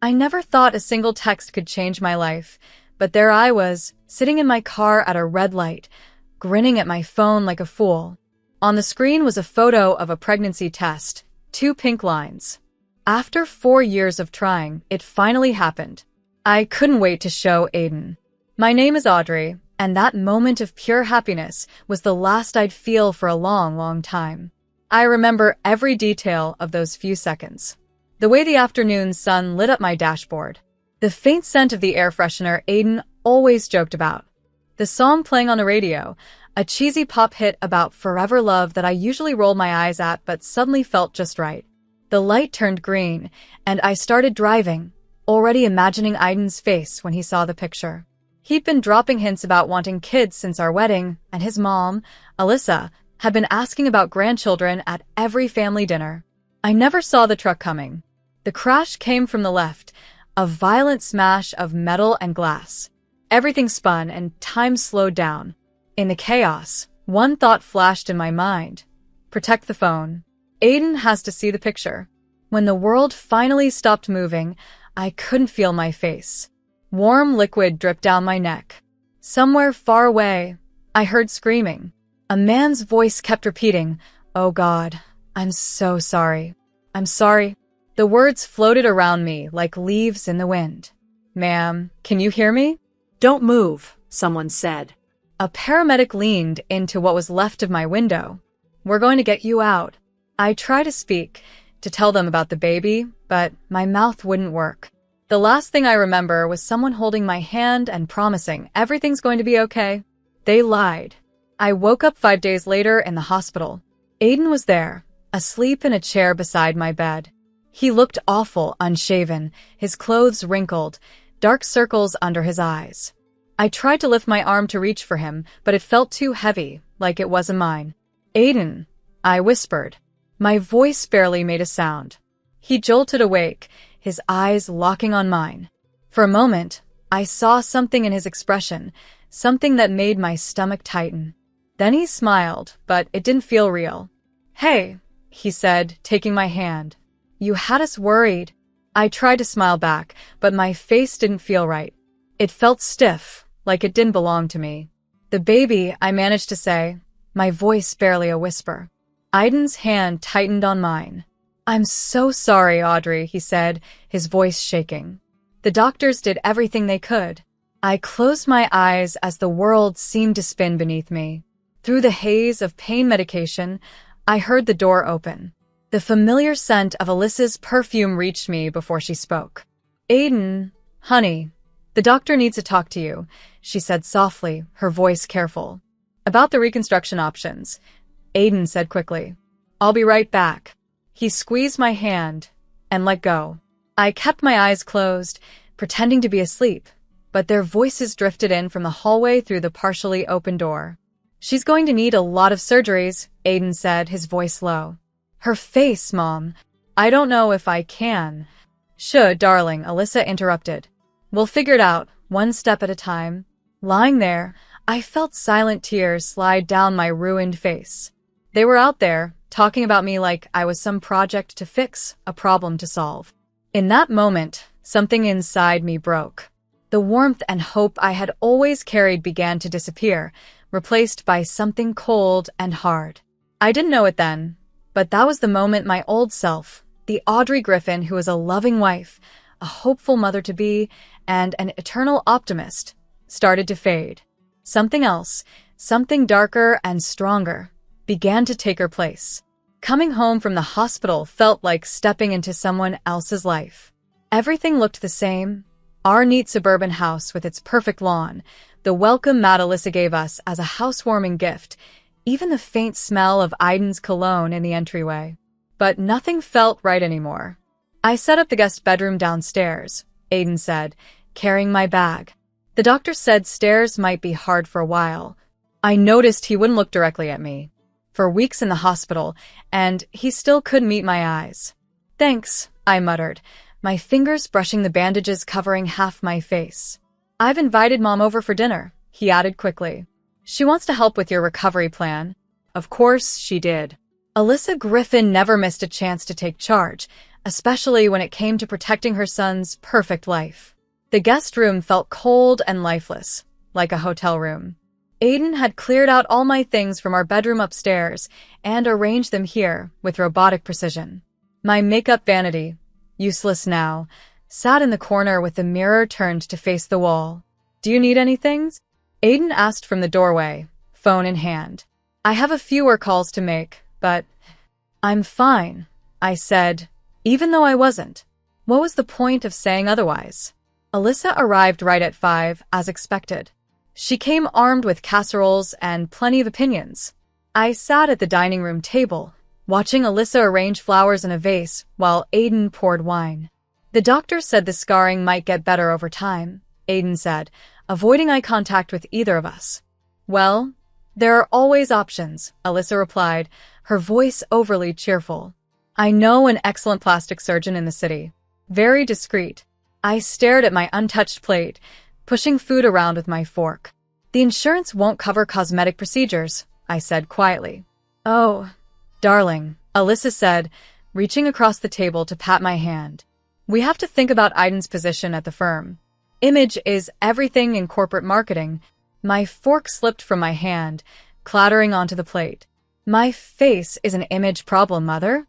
I never thought a single text could change my life, but there I was, sitting in my car at a red light, grinning at my phone like a fool. On the screen was a photo of a pregnancy test, 2 pink lines. After 4 years of trying, it finally happened. I couldn't wait to show Aiden. My name is Audrey, and that moment of pure happiness was the last I'd feel for a long, long time. I remember every detail of those few seconds. The way the afternoon sun lit up my dashboard. The faint scent of the air freshener Aiden always joked about. The song playing on the radio, a cheesy pop hit about forever love that I usually roll my eyes at but suddenly felt just right. The light turned green, and I started driving, already imagining Aiden's face when he saw the picture. He'd been dropping hints about wanting kids since our wedding, and his mom, Alyssa, had been asking about grandchildren at every family dinner. I never saw the truck coming. The crash came from the left, a violent smash of metal and glass. Everything spun and time slowed down. In the chaos, one thought flashed in my mind. Protect the phone. Aiden has to see the picture. When the world finally stopped moving, I couldn't feel my face. Warm liquid dripped down my neck. Somewhere far away, I heard screaming. A man's voice kept repeating, "Oh God, I'm so sorry. I'm sorry." The words floated around me like leaves in the wind. "Ma'am, can you hear me?" "Don't move," someone said. A paramedic leaned into what was left of my window. "We're going to get you out." I tried to speak, to tell them about the baby, but my mouth wouldn't work. The last thing I remember was someone holding my hand and promising everything's going to be okay. They lied. I woke up 5 days later in the hospital. Aiden was there, asleep in a chair beside my bed. He looked awful, unshaven, his clothes wrinkled, dark circles under his eyes. I tried to lift my arm to reach for him, but it felt too heavy, like it wasn't mine. "Aiden," I whispered. My voice barely made a sound. He jolted awake, his eyes locking on mine. For a moment, I saw something in his expression, something that made my stomach tighten. Then he smiled, but it didn't feel real. "Hey," he said, taking my hand. "You had us worried." I tried to smile back, but my face didn't feel right. It felt stiff, like it didn't belong to me. "The baby," I managed to say, my voice barely a whisper. Aiden's hand tightened on mine. "I'm so sorry, Audrey," he said, his voice shaking. "The doctors did everything they could." I closed my eyes as the world seemed to spin beneath me. Through the haze of pain medication, I heard the door open. The familiar scent of Alyssa's perfume reached me before she spoke. "Aiden, honey, the doctor needs to talk to you," she said softly, her voice careful. "About the reconstruction options," Aiden said quickly. "I'll be right back." He squeezed my hand and let go. I kept my eyes closed, pretending to be asleep, but their voices drifted in from the hallway through the partially open door. "She's going to need a lot of surgeries," Aiden said, his voice low. "Her face, Mom. I don't know if I can." "Should, darling," Alyssa interrupted. "We'll figure it out, one step at a time." Lying there, I felt silent tears slide down my ruined face. They were out there, talking about me like I was some project to fix, a problem to solve. In that moment, something inside me broke. The warmth and hope I had always carried began to disappear, replaced by something cold and hard. I didn't know it then, but that was the moment my old self, the Audrey Griffin who was a loving wife, a hopeful mother-to-be, and an eternal optimist, started to fade. Something else, something darker and stronger, began to take her place. Coming home from the hospital felt like stepping into someone else's life. Everything looked the same. Our neat suburban house with its perfect lawn, the welcome mat Alyssa gave us as a housewarming gift, even the faint smell of Aiden's cologne in the entryway. But nothing felt right anymore. "I set up the guest bedroom downstairs," Aiden said, carrying my bag. "The doctor said stairs might be hard for a while." I noticed he wouldn't look directly at me. For weeks in the hospital, and he still couldn't meet my eyes. "Thanks," I muttered, my fingers brushing the bandages covering half my face. "I've invited Mom over for dinner," he added quickly. "She wants to help with your recovery plan." Of course she did. Alyssa Griffin never missed a chance to take charge. especially when it came to protecting her son's perfect life. The guest room felt cold and lifeless, like a hotel room. Aiden had cleared out all my things from our bedroom upstairs and arranged them here with robotic precision. My makeup vanity, useless now, sat in the corner with the mirror turned to face the wall. "Do you need anything?" Aiden asked from the doorway, phone in hand. "I have a fewer calls to make, but—" "I'm fine," I said, even though I wasn't. What was the point of saying otherwise? Alyssa arrived right at 5, as expected. She came armed with casseroles and plenty of opinions. I sat at the dining room table, watching Alyssa arrange flowers in a vase while Aiden poured wine. "The doctor said the scarring might get better over time," Aiden said, avoiding eye contact with either of us. "Well, there are always options," Alyssa replied, her voice overly cheerful. "I know an excellent plastic surgeon in the city. Very discreet." I stared at my untouched plate, pushing food around with my fork. "The insurance won't cover cosmetic procedures," I said quietly. "Oh, darling," Alyssa said, reaching across the table to pat my hand. "We have to think about Aiden's position at the firm. Image is everything in corporate marketing." My fork slipped from my hand, clattering onto the plate. "My face is an image problem, Mother?"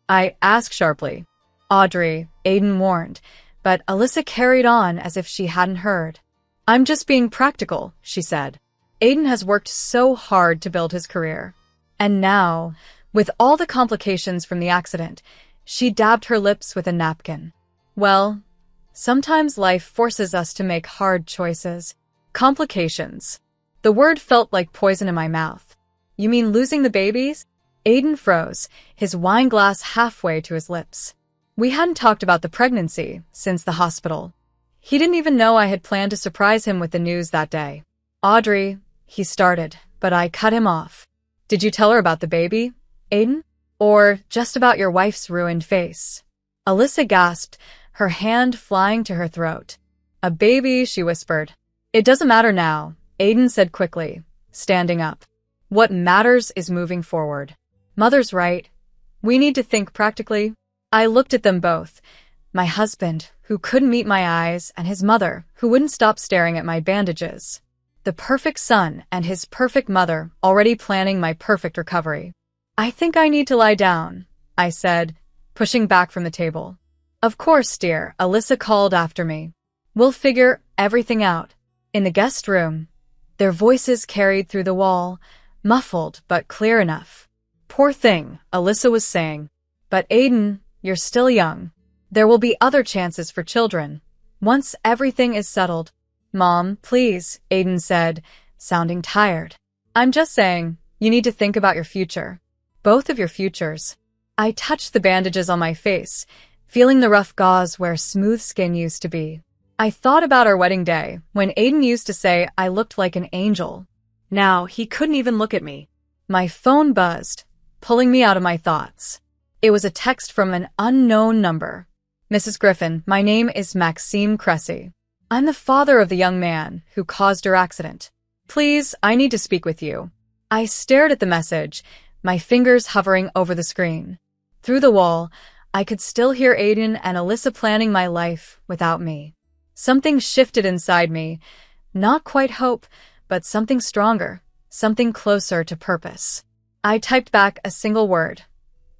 I asked sharply. "Audrey," Aiden warned, but Alyssa carried on as if she hadn't heard. "I'm just being practical," she said. "Aiden has worked so hard to build his career. And now, with all the complications from the accident," she dabbed her lips with a napkin. "Well, sometimes life forces us to make hard choices." Complications. The word felt like poison in my mouth. "You mean losing the babies?" Aiden froze, his wine glass halfway to his lips. We hadn't talked about the pregnancy since the hospital. He didn't even know I had planned to surprise him with the news that day. "Audrey," he started, but I cut him off. "Did you tell her about the baby, Aiden? Or just about your wife's ruined face?" Alyssa gasped, her hand flying to her throat. "A baby," she whispered. "It doesn't matter now," Aiden said quickly, standing up. "What matters is moving forward. Mother's right. We need to think practically." I looked at them both, my husband, who couldn't meet my eyes, and his mother, who wouldn't stop staring at my bandages. The perfect son and his perfect mother already planning my perfect recovery. "I think I need to lie down," I said, pushing back from the table. "Of course, dear," Alyssa called after me. "We'll figure everything out." In the guest room, their voices carried through the wall, muffled but clear enough. "Poor thing," Alyssa was saying. "But Aiden, you're still young. There will be other chances for children, once everything is settled." "Mom, please," Aiden said, sounding tired. "I'm just saying, you need to think about your future. Both of your futures." I touched the bandages on my face, feeling the rough gauze where smooth skin used to be. I thought about our wedding day, when Aiden used to say I looked like an angel. Now he couldn't even look at me. My phone buzzed, pulling me out of my thoughts. It was a text from an unknown number. "Mrs. Griffin, my name is Maxime Cressy. I'm the father of the young man who caused your accident. Please, I need to speak with you." I stared at the message, my fingers hovering over the screen. Through the wall, I could still hear Aiden and Alyssa planning my life without me. Something shifted inside me, not quite hope, but something stronger, something closer to purpose. I typed back a single word.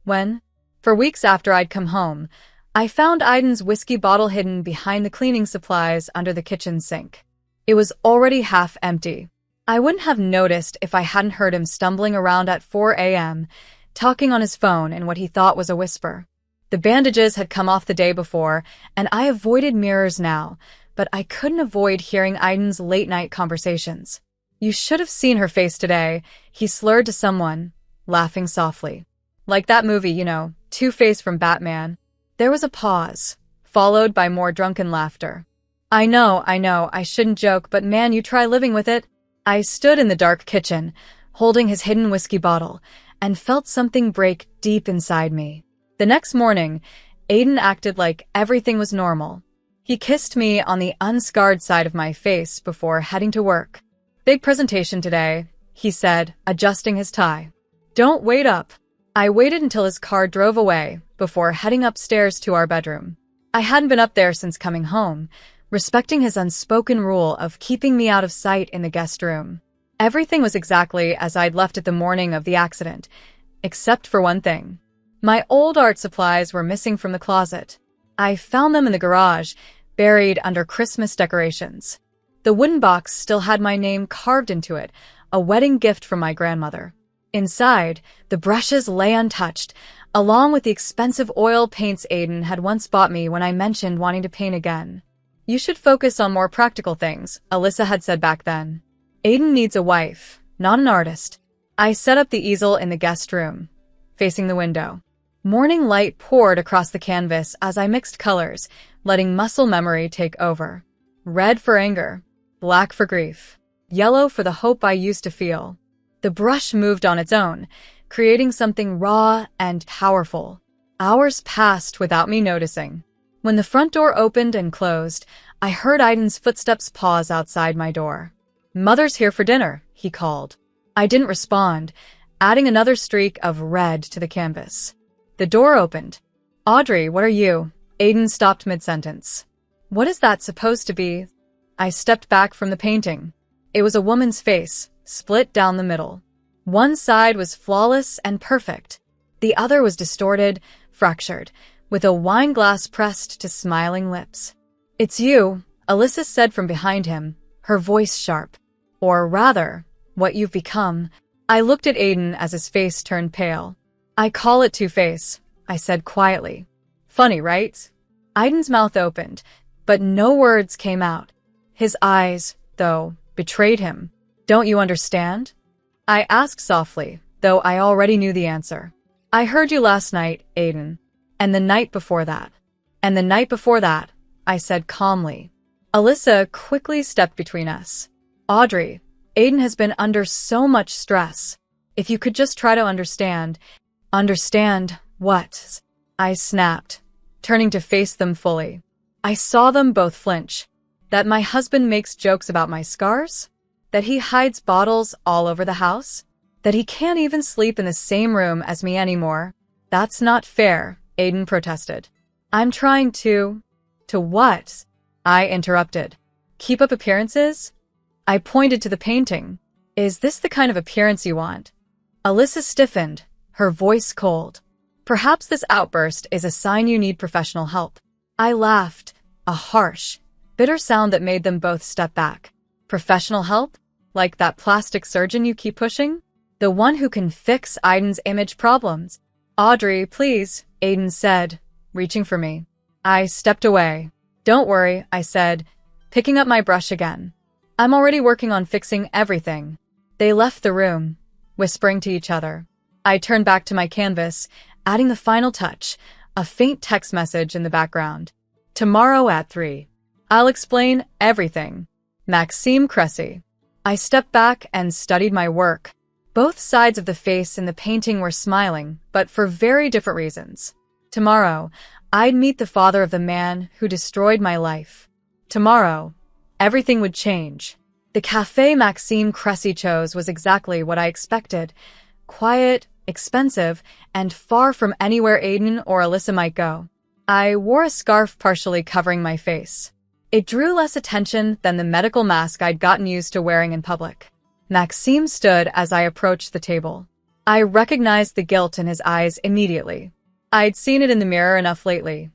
"When?" For weeks after I'd come home, I found Aiden's whiskey bottle hidden behind the cleaning supplies under the kitchen sink. It was already half empty. I wouldn't have noticed if I hadn't heard him stumbling around at 4 a.m., talking on his phone in what he thought was a whisper. The bandages had come off the day before, and I avoided mirrors now, but I couldn't avoid hearing Aiden's late-night conversations. "You should have seen her face today," he slurred to someone, laughing softly. "Like that movie, you know, Two-Face from Batman." There was a pause, followed by more drunken laughter. I know, I shouldn't joke, but man, you try living with it." I stood in the dark kitchen, holding his hidden whiskey bottle, and felt something break deep inside me. The next morning, Aiden acted like everything was normal. He kissed me on the unscarred side of my face before heading to work. "Big presentation today," he said, adjusting his tie. "Don't wait up." I waited until his car drove away before heading upstairs to our bedroom. I hadn't been up there since coming home, respecting his unspoken rule of keeping me out of sight in the guest room. Everything was exactly as I'd left it the morning of the accident, except for one thing. My old art supplies were missing from the closet. I found them in the garage, buried under Christmas decorations. The wooden box still had my name carved into it, a wedding gift from my grandmother. Inside, the brushes lay untouched, along with the expensive oil paints Aiden had once bought me when I mentioned wanting to paint again. "You should focus on more practical things," Alyssa had said back then. "Aiden needs a wife, not an artist." I set up the easel in the guest room, facing the window. Morning light poured across the canvas as I mixed colors, letting muscle memory take over. Red for anger, black for grief, yellow for the hope I used to feel. The brush moved on its own, creating something raw and powerful. Hours passed without me noticing. When the front door opened and closed, I heard Aiden's footsteps pause outside my door. "Mother's here for dinner," he called. I didn't respond, adding another streak of red to the canvas. The door opened. "Audrey, what are you?" Aiden stopped mid-sentence. "What is that supposed to be?" I stepped back from the painting. It was a woman's face, split down the middle. One side was flawless and perfect. The other was distorted, fractured, with a wine glass pressed to smiling lips. "It's you," Alyssa said from behind him, her voice sharp. "Or rather, what you've become." I looked at Aiden as his face turned pale. "I call it two-face," I said quietly. "Funny, right?" Aiden's mouth opened, but no words came out. His eyes, though, betrayed him. "Don't you understand?" I asked softly, though I already knew the answer. "I heard you last night, Aiden. And the night before that. And the night before that," I said calmly. Alyssa quickly stepped between us. "Audrey, Aiden has been under so much stress. If you could just try to understand." "Understand what?" I snapped, turning to face them fully. I saw them both flinch. That my husband makes jokes about my scars? That he hides bottles all over the house? That he can't even sleep in the same room as me anymore? "That's not fair," Aiden protested. "I'm trying to..." "To what?" I interrupted. "Keep up appearances?" I pointed to the painting. "Is this the kind of appearance you want?" Alyssa stiffened, her voice cold. "Perhaps this outburst is a sign you need professional help." I laughed, a harsh, bitter sound that made them both step back. "Professional help? Like that plastic surgeon you keep pushing? The one who can fix Aiden's image problems?" "Audrey, please," Aiden said, reaching for me. I stepped away. "Don't worry," I said, picking up my brush again. "I'm already working on fixing everything." They left the room, whispering to each other. I turned back to my canvas, adding the final touch, a faint text message in the background. "Tomorrow at 3. I'll explain everything. Maxime Cressy." I stepped back and studied my work. Both sides of the face in the painting were smiling, but for very different reasons. Tomorrow, I'd meet the father of the man who destroyed my life. Tomorrow, everything would change. The cafe Maxime Cressy chose was exactly what I expected. Quiet, expensive, and far from anywhere Aiden or Alyssa might go. I wore a scarf partially covering my face. It drew less attention than the medical mask I'd gotten used to wearing in public. Maxime stood as I approached the table. I recognized the guilt in his eyes immediately. I'd seen it in the mirror enough lately.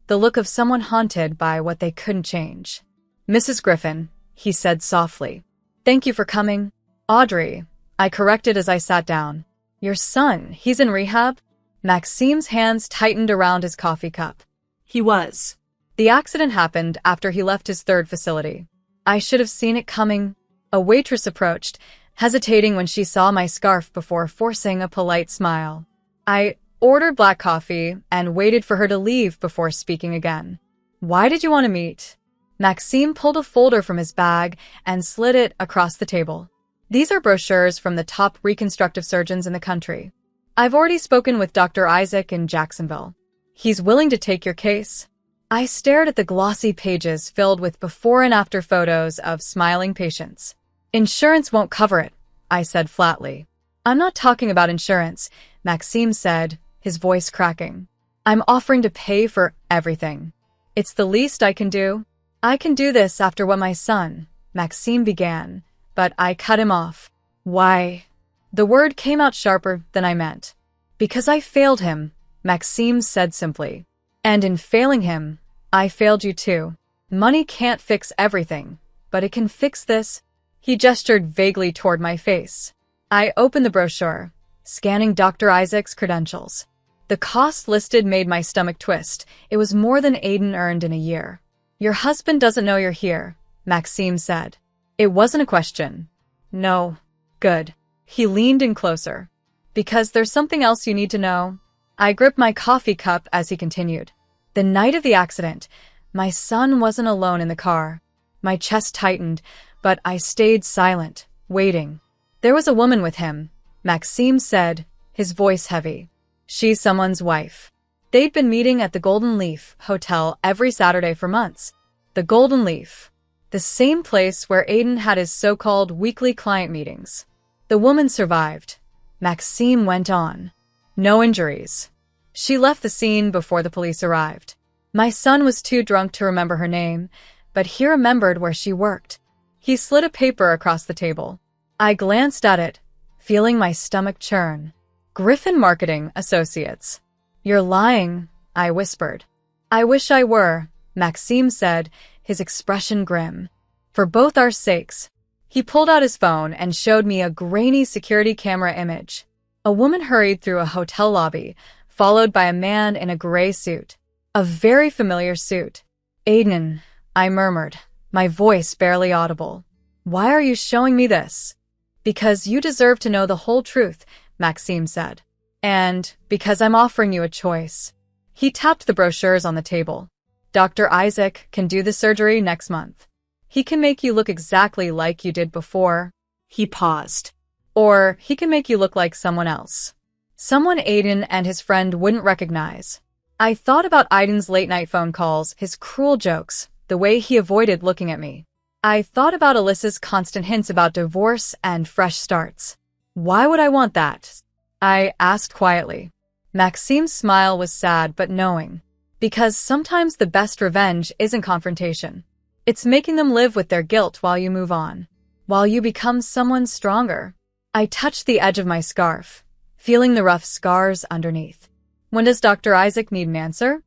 The look of someone haunted by what they couldn't change. "Mrs. Griffin," he said softly. "Thank you for coming." "Audrey," I corrected as I sat down. "Your son, he's in rehab?" Maxime's hands tightened around his coffee cup. He was. The accident happened after he left his third facility. I should have seen it coming. A waitress approached, hesitating when she saw my scarf before forcing a polite smile. I ordered black coffee and waited for her to leave before speaking again. "Why did you want to meet?" Maxime pulled a folder from his bag and slid it across the table. "These are brochures from the top reconstructive surgeons in the country. I've already spoken with Dr. Isaac in Jacksonville. He's willing to take your case." I stared at the glossy pages filled with before and after photos of smiling patients. "Insurance won't cover it," I said flatly. "I'm not talking about insurance. Maxime said, his voice cracking. I'm offering to pay for everything. It's the least I can do. I can do this after what my son, Maxime began, but I cut him off. Why? The word came out sharper than I meant. Because I failed him, Maxime said simply. And in failing him, I failed you too. Money can't fix everything, but it can fix this. He gestured vaguely toward my face. I opened the brochure, scanning Dr. Isaac's credentials. The cost listed made my stomach twist. It was more than Aiden earned in a year. Your husband doesn't know you're here, Maxime said. It wasn't a question. No. Good. He leaned in closer. Because there's something else you need to know. I gripped my coffee cup as he continued. The night of the accident, my son wasn't alone in the car. My chest tightened, but I stayed silent, waiting. There was a woman with him, Maxime said, his voice heavy. She's someone's wife. They'd been meeting at the Golden Leaf Hotel every Saturday for months. The Golden Leaf. The same place where Aiden had his so-called weekly client meetings. The woman survived. Maxime went on. No injuries. She left the scene before the police arrived. My son was too drunk to remember her name, but he remembered where she worked. He slid a paper across the table. I glanced at it, feeling my stomach churn. Griffin Marketing Associates. You're lying, I whispered. I wish I were, Maxime said, his expression grim. For both our sakes. He pulled out his phone and showed me a grainy security camera image. A woman hurried through a hotel lobby, followed by a man in a gray suit. A very familiar suit. Aiden, I murmured, my voice barely audible. Why are you showing me this? Because you deserve to know the whole truth, Maxime said. And because I'm offering you a choice. He tapped the brochures on the table. Dr. Isaac can do the surgery next month. He can make you look exactly like you did before. He paused. Or he can make you look like someone else. Someone Aiden and his friend wouldn't recognize. I thought about Aiden's late-night phone calls, his cruel jokes, the way he avoided looking at me. I thought about Alyssa's constant hints about divorce and fresh starts. Why would I want that? I asked quietly. Maxime's smile was sad but knowing. Because sometimes the best revenge isn't confrontation. It's making them live with their guilt while you move on. While you become someone stronger. I touched the edge of my scarf, feeling the rough scars underneath. When does Dr. Isaac need an answer?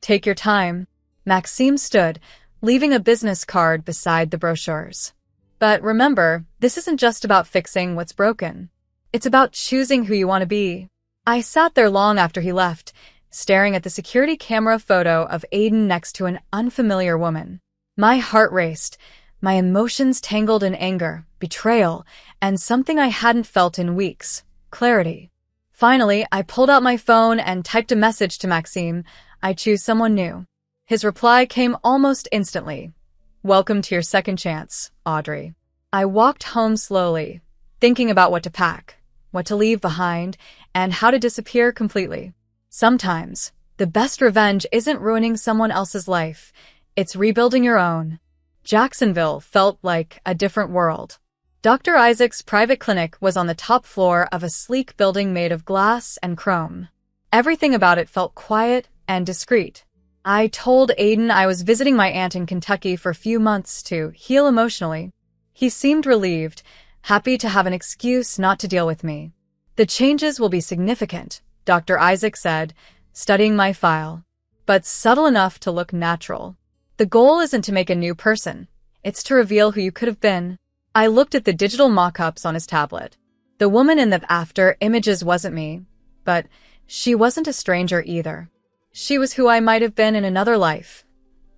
Take your time. Maxime stood, leaving a business card beside the brochures. But remember, this isn't just about fixing what's broken. It's about choosing who you want to be. I sat there long after he left, staring at the security camera photo of Aiden next to an unfamiliar woman. My heart raced, my emotions tangled in anger, betrayal, and something I hadn't felt in weeks, clarity. Finally, I pulled out my phone and typed a message to Maxime. I choose someone new. His reply came almost instantly. Welcome to your second chance, Audrey. I walked home slowly, thinking about what to pack, what to leave behind, and how to disappear completely. Sometimes, the best revenge isn't ruining someone else's life. It's rebuilding your own. Jacksonville felt like a different world. Dr. Isaac's private clinic was on the top floor of a sleek building made of glass and chrome. Everything about it felt quiet and discreet. I told Aiden I was visiting my aunt in Kentucky for a few months to heal emotionally. He seemed relieved, happy to have an excuse not to deal with me. The changes will be significant, Dr. Isaac said, studying my file, but subtle enough to look natural. The goal isn't to make a new person. It's to reveal who you could have been. I looked at the digital mock-ups on his tablet. The woman in the after images wasn't me, but she wasn't a stranger either. She was who I might have been in another life,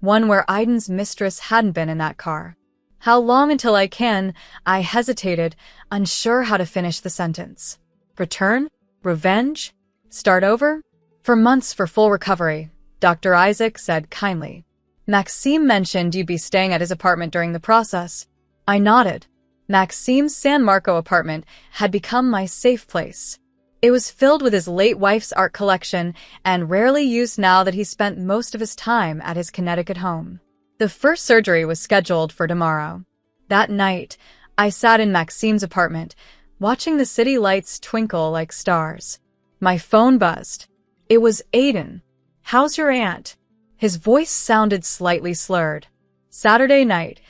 one where Aiden's mistress hadn't been in that car. How long until I can? I hesitated, unsure how to finish the sentence. Return? Revenge? Start over? For months for full recovery, Dr. Isaac said kindly. Maxime mentioned you'd be staying at his apartment during the process. I nodded. Maxime's San Marco apartment had become my safe place. It was filled with his late wife's art collection and rarely used now that he spent most of his time at his Connecticut home. The first surgery was scheduled for tomorrow. That night, I sat in Maxime's apartment, watching the city lights twinkle like stars. My phone buzzed. It was Aiden. "How's your aunt?" His voice sounded slightly slurred. "Saturday night.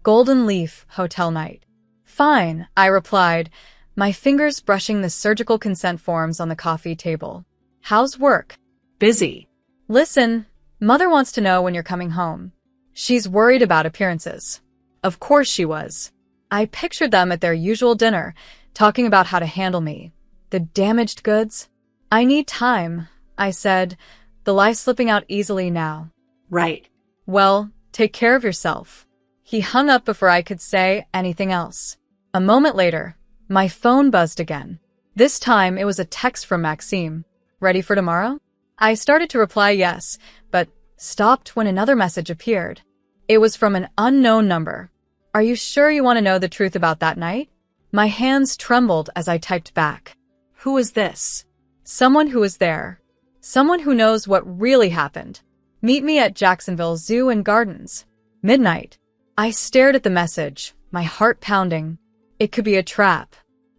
Golden Leaf Hotel night." "Fine," I replied, my fingers brushing the surgical consent forms on the coffee table. "How's work?" "Busy." "Listen, Mother wants to know when you're coming home. She's worried about appearances." Of course she was. I pictured them at their usual dinner, talking about how to handle me. The damaged goods? "I need time," I said, the lie slipping out easily now. "Right." "Well, take care of yourself." He hung up before I could say anything else. A moment later, my phone buzzed again. This time it was a text from Maxime. "Ready for tomorrow?" I started to reply yes, but stopped when another message appeared. It was from an unknown number. "Are you sure you want to know the truth about that night?" My hands trembled as I typed back. "Who is this?" "Someone who was there. Someone who knows what really happened. Meet me at Jacksonville Zoo and Gardens. Midnight." I stared at the message, my heart pounding. It could be a trap.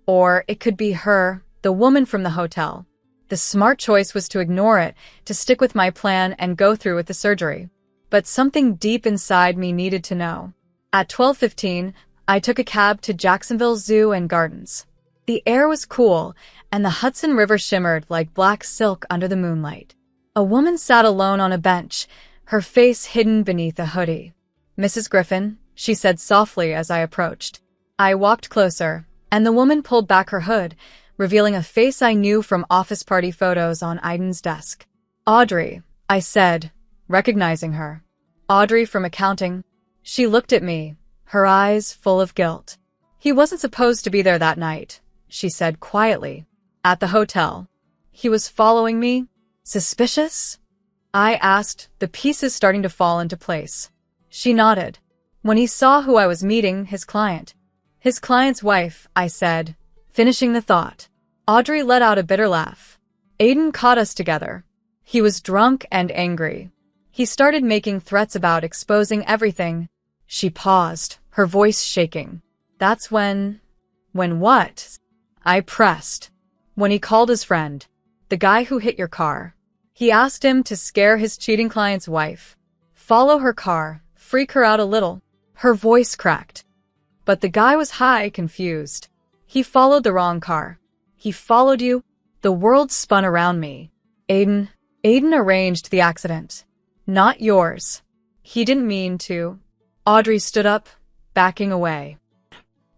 Or it could be her, the woman from the hotel. The smart choice was to ignore it, to stick with my plan and go through with the surgery. But something deep inside me needed to know. At 12:15, I took a cab to Jacksonville Zoo and Gardens. The air was cool, and the Hudson River shimmered like black silk under the moonlight. A woman sat alone on a bench, her face hidden beneath a hoodie. "Mrs. Griffin," she said softly as I approached. I walked closer, and the woman pulled back her hood, revealing a face I knew from office party photos on Aiden's desk. "Audrey," I said, recognizing her. "Audrey from accounting." She looked at me, her eyes full of guilt. "He wasn't supposed to be there that night," she said quietly. "At the hotel. He was following me." "Suspicious?" I asked, the pieces starting to fall into place. She nodded. "When he saw who I was meeting, his client's wife," I said, finishing the thought. Audrey let out a bitter laugh. "Aiden caught us together. He was drunk and angry. He started making threats about exposing everything." She paused, her voice shaking. "That's when..." "When what?" I pressed. "When he called his friend, the guy who hit your car. He asked him to scare his cheating client's wife. Follow her car, freak her out a little." Her voice cracked. "But the guy was high, confused. He followed the wrong car." "He followed you?" The world spun around me. Aiden arranged the accident. Not yours. He didn't mean to." Audrey stood up, backing away.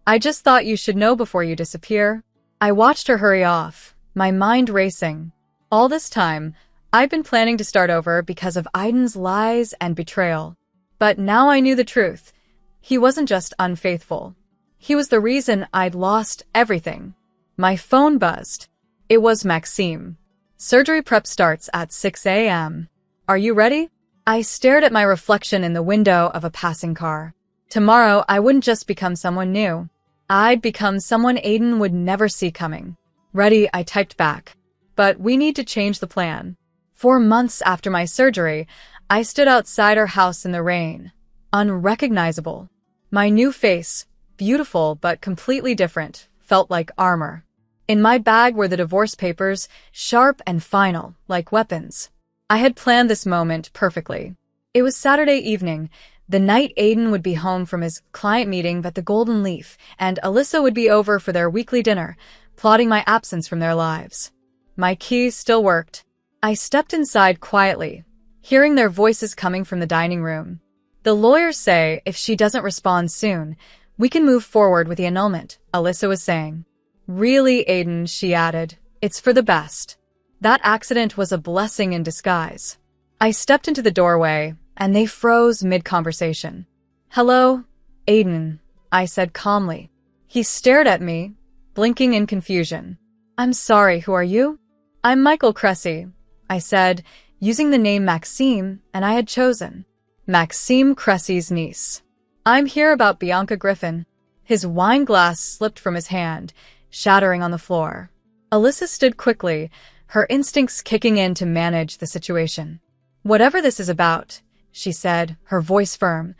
"I just thought you should know before you disappear." I watched her hurry off, my mind racing. All this time, I'd been planning to start over because of Aiden's lies and betrayal. But now I knew the truth. He wasn't just unfaithful. He was the reason I'd lost everything. My phone buzzed. It was Maxime. "Surgery prep starts at 6 a.m. Are you ready?" I stared at my reflection in the window of a passing car. Tomorrow, I wouldn't just become someone new. I'd become someone Aiden would never see coming. "Ready," I typed back. "But we need to change the plan." 4 months after my surgery, I stood outside our house in the rain. Unrecognizable. My new face, beautiful but completely different, felt like armor. In my bag were the divorce papers, sharp and final, like weapons. I had planned this moment perfectly. It was Saturday evening, the night Aiden would be home from his client meeting at the Golden Leaf, and Alyssa would be over for their weekly dinner, plotting my absence from their lives. My keys still worked. I stepped inside quietly, hearing their voices coming from the dining room. "The lawyers say if she doesn't respond soon, we can move forward with the annulment," Alyssa was saying. "Really, Aiden," she added, "it's for the best." That accident was a blessing in disguise. I stepped into the doorway, and they froze mid-conversation. "Hello, Aiden," I said calmly. He stared at me, blinking in confusion. "I'm sorry, who are you?" "I'm Michael Cressy," I said, using the name Maxime, and I had chosen. Maxime Cressy's niece. "I'm here about Bianca Griffin." His wine glass slipped from his hand, shattering on the floor. Alyssa stood quickly, her instincts kicking in to manage the situation. "Whatever this is about," she said, her voice firm,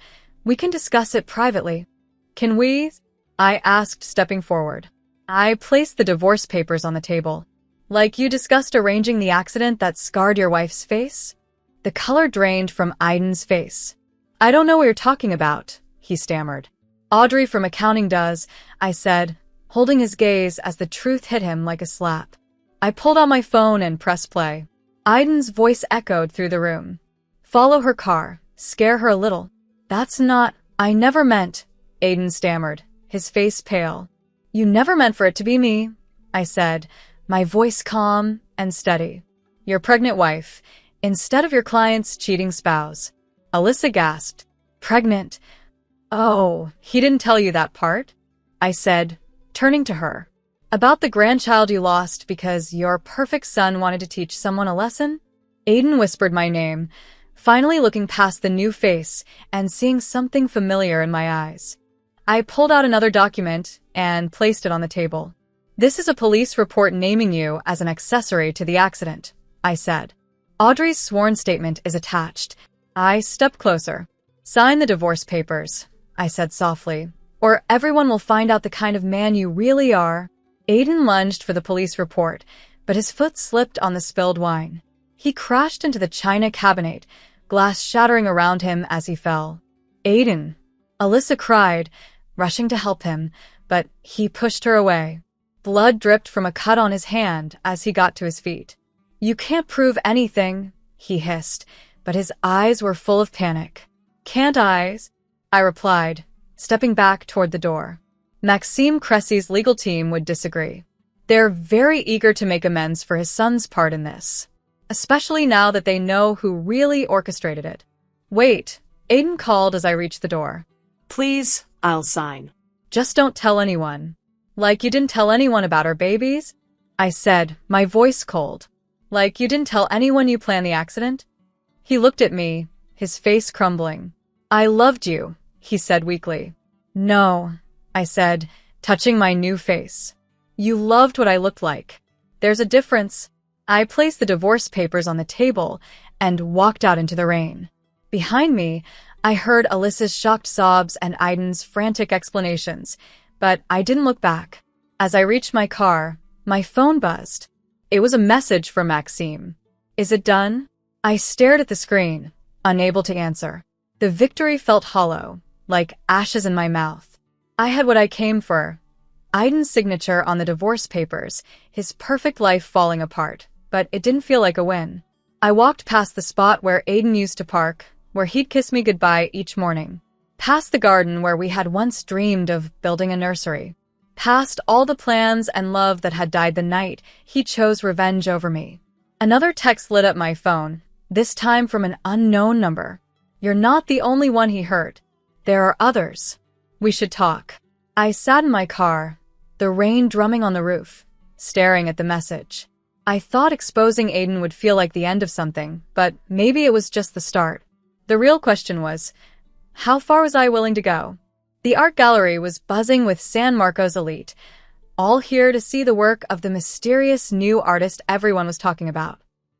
"we can discuss it privately." "Can we?" I asked, stepping forward. I placed the divorce papers on the table. Like you discussed arranging the accident that scarred your wife's face? The color drained from Aiden's face. I don't know what you're talking about, he stammered. Audrey from accounting does, I said, holding his gaze as the truth hit him like a slap. I pulled out my phone and pressed play. Aiden's voice echoed through the room. Follow her car. Scare her a little. That's not… I never meant… Aiden stammered, his face pale. You never meant for it to be me, I said, my voice calm and steady. Your pregnant wife, instead of your client's cheating spouse. Alyssa gasped. Pregnant? Oh, he didn't tell you that part? I said, turning to her. About the grandchild you lost because your perfect son wanted to teach someone a lesson? Aiden whispered my name, finally looking past the new face and seeing something familiar in my eyes. I pulled out another document and placed it on the table. This is a police report naming you as an accessory to the accident, I said. Audrey's sworn statement is attached. I stepped closer. Sign the divorce papers, I said softly, or everyone will find out the kind of man you really are. Aiden lunged for the police report, but his foot slipped on the spilled wine. He crashed into the china cabinet, glass shattering around him as he fell. Aiden! Alyssa cried, rushing to help him, but he pushed her away. Blood dripped from a cut on his hand as he got to his feet. You can't prove anything, he hissed, but his eyes were full of panic. Can't I replied, stepping back toward the door. Maxime Cressy's legal team would disagree. They're very eager to make amends for his son's part in this, especially now that they know who really orchestrated it. Wait, Aiden called as I reached the door. Please, I'll sign. Just don't tell anyone. Like you didn't tell anyone about our babies? I said, my voice cold. Like you didn't tell anyone you planned the accident? He looked at me, his face crumbling. I loved you, he said weakly. No, I said, touching my new face. You loved what I looked like. There's a difference. I placed the divorce papers on the table and walked out into the rain. Behind me, I heard Alyssa's shocked sobs and Aiden's frantic explanations, but I didn't look back. As I reached my car, my phone buzzed. It was a message from Maxime. Is it done? I stared at the screen, unable to answer. The victory felt hollow, like ashes in my mouth. I had what I came for. Aiden's signature on the divorce papers, his perfect life falling apart, but it didn't feel like a win. I walked past the spot where Aiden used to park, where he'd kiss me goodbye each morning. Past the garden where we had once dreamed of building a nursery. Past all the plans and love that had died the night he chose revenge over me. Another text lit up my phone, this time from an unknown number. You're not the only one he hurt. There are others. We should talk. I sat in my car, the rain drumming on the roof, staring at the message. I thought exposing Aiden would feel like the end of something, but maybe it was just the start. The real question was, how far was I willing to go? The art gallery was buzzing with San Marcos elite, all here to see the work of the mysterious new artist everyone was talking about.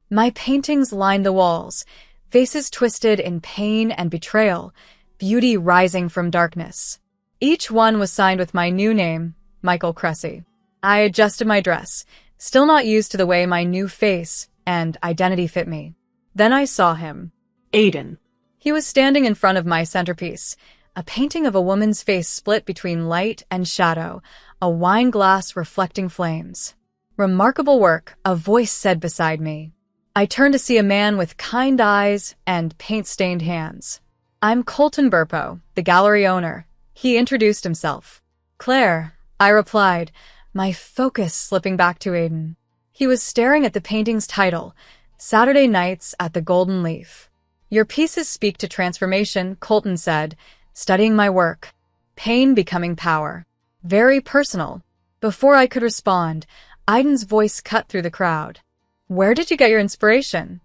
My paintings lined the walls, faces twisted in pain and betrayal, beauty rising from darkness. Each one was signed with my new name, Michael Cressy. I adjusted my dress, still not used to the way my new face and identity fit me. Then I saw him. Aiden. He was standing in front of my centerpiece, a painting of a woman's face split between light and shadow, a wine glass reflecting flames. Remarkable work, a voice said beside me. I turned to see a man with kind eyes and paint-stained hands. I'm Colton Burpo, the gallery owner. He introduced himself. Claire, I replied, my focus slipping back to Aiden. He was staring at the painting's title, Saturday Nights at the Golden Leaf. Your pieces speak to transformation, Colton said, studying my work. Pain becoming power. Very personal. Before I could respond, Aiden's voice cut through the crowd. Where did you get your inspiration?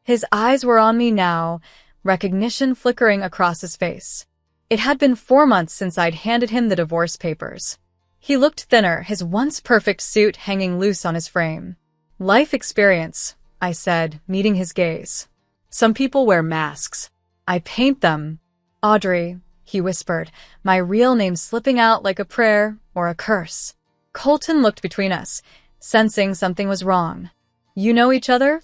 His eyes were on me now, recognition flickering across his face. It had been 4 months since I'd handed him the divorce papers. He looked thinner, his once perfect suit hanging loose on his frame. Life experience, I said, meeting his gaze. Some people wear masks. I paint them. Audrey, he whispered, my real name slipping out like a prayer or a curse. Colton looked between us, sensing something was wrong. You know each other?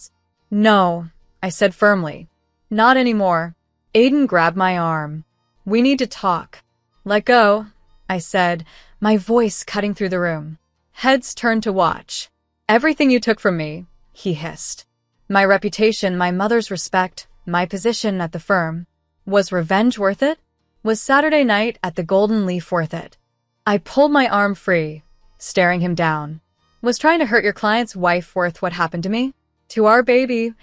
No, I said firmly. Not anymore. Aiden grabbed my arm. We need to talk. Let go, I said, my voice cutting through the room. Heads turned to watch. Everything you took from me, he hissed. My reputation, my mother's respect, my position at the firm. Was revenge worth it? Was Saturday night at the Golden Leaf worth it? I pulled my arm free, staring him down. Was trying to hurt your client's wife worth what happened to me? To our baby?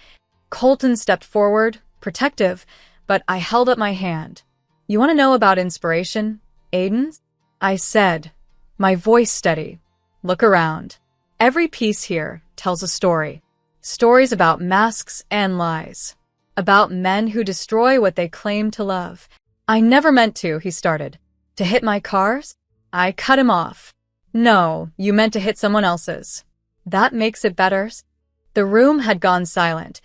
Colton stepped forward, protective, but I held up my hand. You want to know about inspiration, Aiden? I said, my voice steady. Look around. Every piece here tells a story. Stories about masks and lies. About men who destroy what they claim to love. I never meant to, he started. To hit my cars? I cut him off. No, you meant to hit someone else's. That makes it better. The room had gone silent,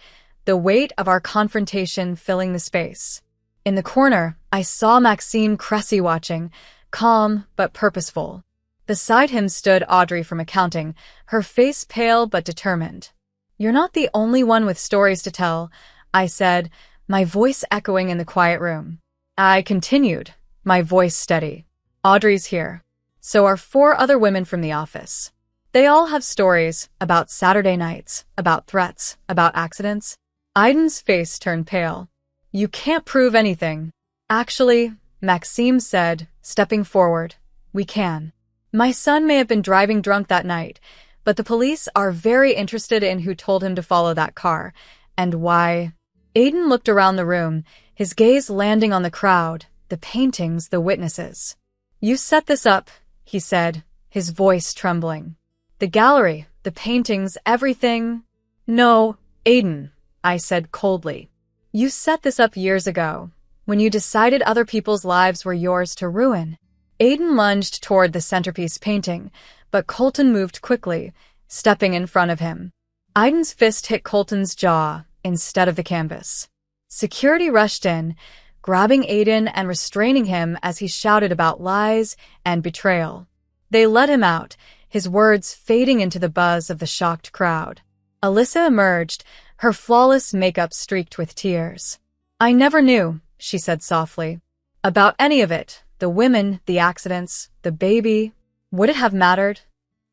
the weight of our confrontation filling the space. In the corner, I saw Maxime Cressy watching, calm but purposeful. Beside him stood Audrey from accounting, her face pale but determined. You're not the only one with stories to tell, I said, my voice echoing in the quiet room. I continued, my voice steady. Audrey's here. So are 4 other women from the office. They all have stories about Saturday nights, about threats, about accidents. Aiden's face turned pale. You can't prove anything. Actually, Maxime said, stepping forward, we can. My son may have been driving drunk that night, but the police are very interested in who told him to follow that car, and why. Aiden looked around the room, his gaze landing on the crowd, the paintings, the witnesses. You set this up, he said, his voice trembling. The gallery, the paintings, everything. No, Aiden, I said coldly. You set this up years ago, when you decided other people's lives were yours to ruin. Aiden lunged toward the centerpiece painting, but Colton moved quickly, stepping in front of him. Aiden's fist hit Colton's jaw instead of the canvas. Security rushed in, grabbing Aiden and restraining him as he shouted about lies and betrayal. They let him out, his words fading into the buzz of the shocked crowd. Alyssa emerged, her flawless makeup streaked with tears. I never knew, she said softly, about any of it, the women, the accidents, the baby. Would it have mattered?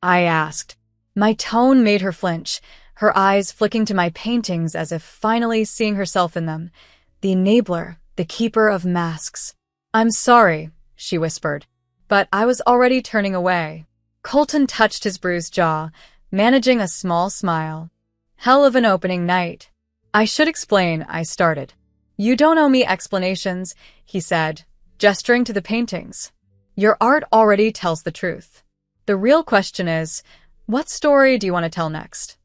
I asked. My tone made her flinch, her eyes flicking to my paintings as if finally seeing herself in them. The enabler, the keeper of masks. I'm sorry, she whispered, but I was already turning away. Colton touched his bruised jaw, managing a small smile. Hell of an opening night. I should explain, I started. You don't owe me explanations, he said, gesturing to the paintings. Your art already tells the truth. The real question is, what story do you want to tell next?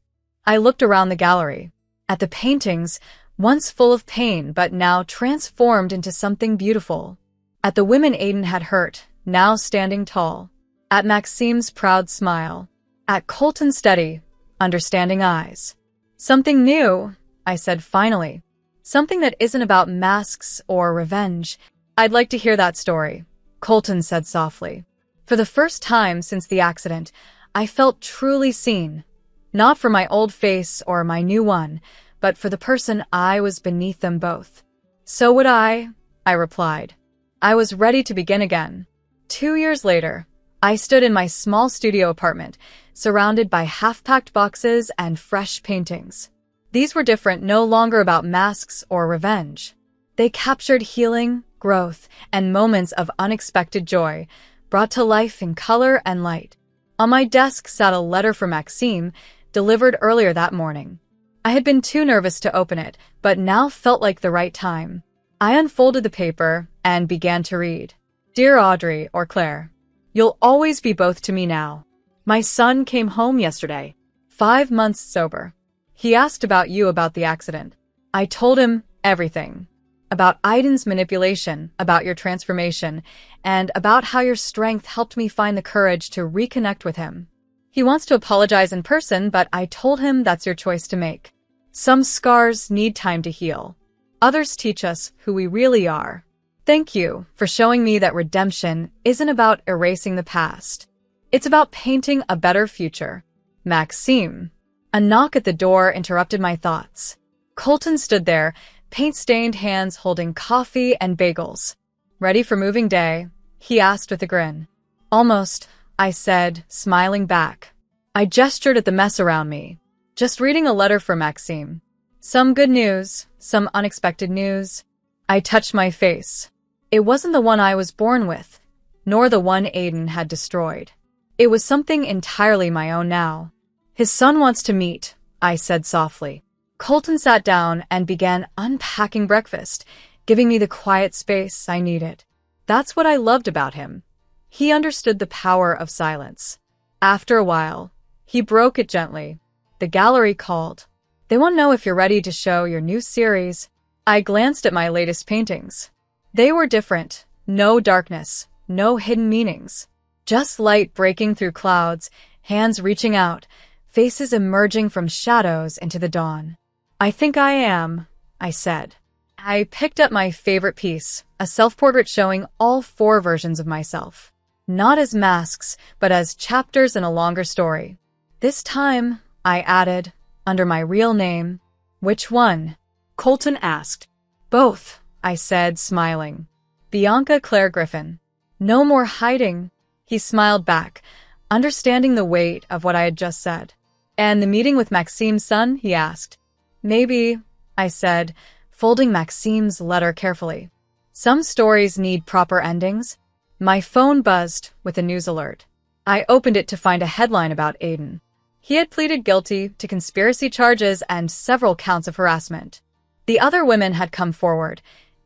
I looked around the gallery, at the paintings, once full of pain but now transformed into something beautiful. At the women Aiden had hurt, now standing tall. At Maxime's proud smile. At Colton's steady, understanding eyes. Something new, I said finally. Something that isn't about masks or revenge. I'd like to hear that story, Colton said softly. For the first time since the accident, I felt truly seen. Not for my old face or my new one, but for the person I was beneath them both. So would I replied. I was ready to begin again. 2 years later, I stood in my small studio apartment, surrounded by half-packed boxes and fresh paintings. These were different, no longer about masks or revenge. They captured healing, growth, and moments of unexpected joy, brought to life in color and light. On my desk sat a letter from Maxime, delivered earlier that morning. I had been too nervous to open it, but now felt like the right time. I unfolded the paper and began to read. Dear Audrey or Claire, you'll always be both to me now. My son came home yesterday, 5 months sober. He asked about you about the accident. I told him everything. About Aiden's manipulation, about your transformation, and about how your strength helped me find the courage to reconnect with him. He wants to apologize in person, but I told him that's your choice to make. Some scars need time to heal. Others teach us who we really are. Thank you for showing me that redemption isn't about erasing the past. It's about painting a better future. Maxime. A knock at the door interrupted my thoughts. Colton stood there, paint-stained hands holding coffee and bagels. "Ready for moving day?" he asked with a grin. "Almost," I said, smiling back. I gestured at the mess around me. "Just reading a letter for Maxime. Some good news, some unexpected news." I touched my face. It wasn't the one I was born with, nor the one Aiden had destroyed. It was something entirely my own now. "His son wants to meet," I said softly. Colton sat down and began unpacking breakfast, giving me the quiet space I needed. That's what I loved about him. He understood the power of silence. After a while, he broke it gently. "The gallery called. They want to know if you're ready to show your new series." I glanced at my latest paintings. They were different. No darkness, no hidden meanings. Just light breaking through clouds, hands reaching out, faces emerging from shadows into the dawn. "I think I am," I said. I picked up my favorite piece, a self-portrait showing all 4 versions of myself. Not as masks, but as chapters in a longer story. This time, I added, under my real name. "Which one?" Colton asked. "Both," I said, smiling. "Bianca Claire Griffin." "No more hiding," he smiled back, understanding the weight of what I had just said. "And the meeting with Maxime's son?" he asked. "Maybe," I said, folding Maxime's letter carefully. Some stories need proper endings. My phone buzzed with a news alert. I opened it to find a headline about Aiden. He had pleaded guilty to conspiracy charges and several counts of harassment. The other women had come forward,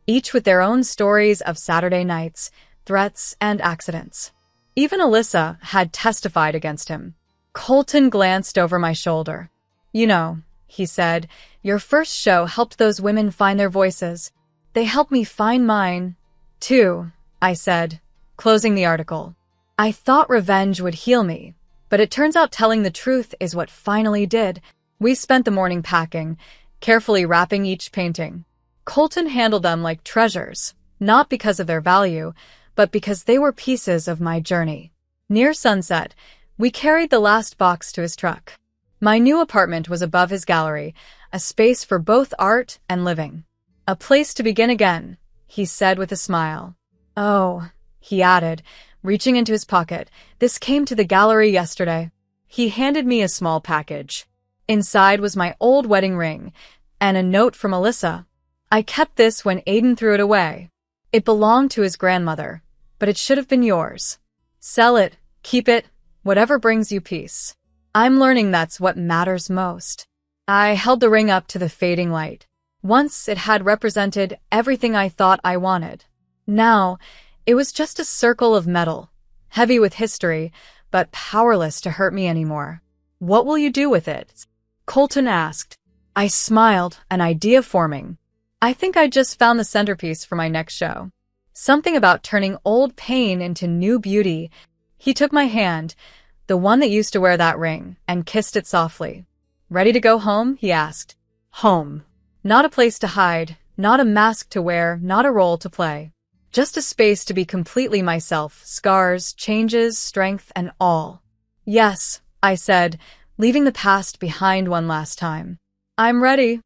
each with their own stories of Saturday nights, threats, and accidents. Even Alyssa had testified against him. Colton glanced over my shoulder. "You know," he said, "your first show helped those women find their voices. They helped me find mine, too," I said, closing the article. I thought revenge would heal me, but it turns out telling the truth is what finally did. We spent the morning packing, carefully wrapping each painting. Colton handled them like treasures, not because of their value, but because they were pieces of my journey. Near sunset, we carried the last box to his truck. My new apartment was above his gallery, a space for both art and living. "A place to begin again," he said with a smile. "Oh," he added, reaching into his pocket, "this came to the gallery yesterday." He handed me a small package. Inside was my old wedding ring and a note from Alyssa. "I kept this when Aiden threw it away. It belonged to his grandmother, but it should have been yours. Sell it, keep it, whatever brings you peace." I'm learning that's what matters most. I held the ring up to the fading light. Once it had represented everything I thought I wanted. Now, it was just a circle of metal, heavy with history, but powerless to hurt me anymore. "What will you do with it?" Colton asked. I smiled, an idea forming. "I think I just found the centerpiece for my next show. Something about turning old pain into new beauty." He took my hand, the one that used to wear that ring, and kissed it softly. "Ready to go home?" he asked. Home. Not a place to hide, not a mask to wear, not a role to play. Just a space to be completely myself, scars, changes, strength, and all. "Yes," I said, leaving the past behind one last time. "I'm ready."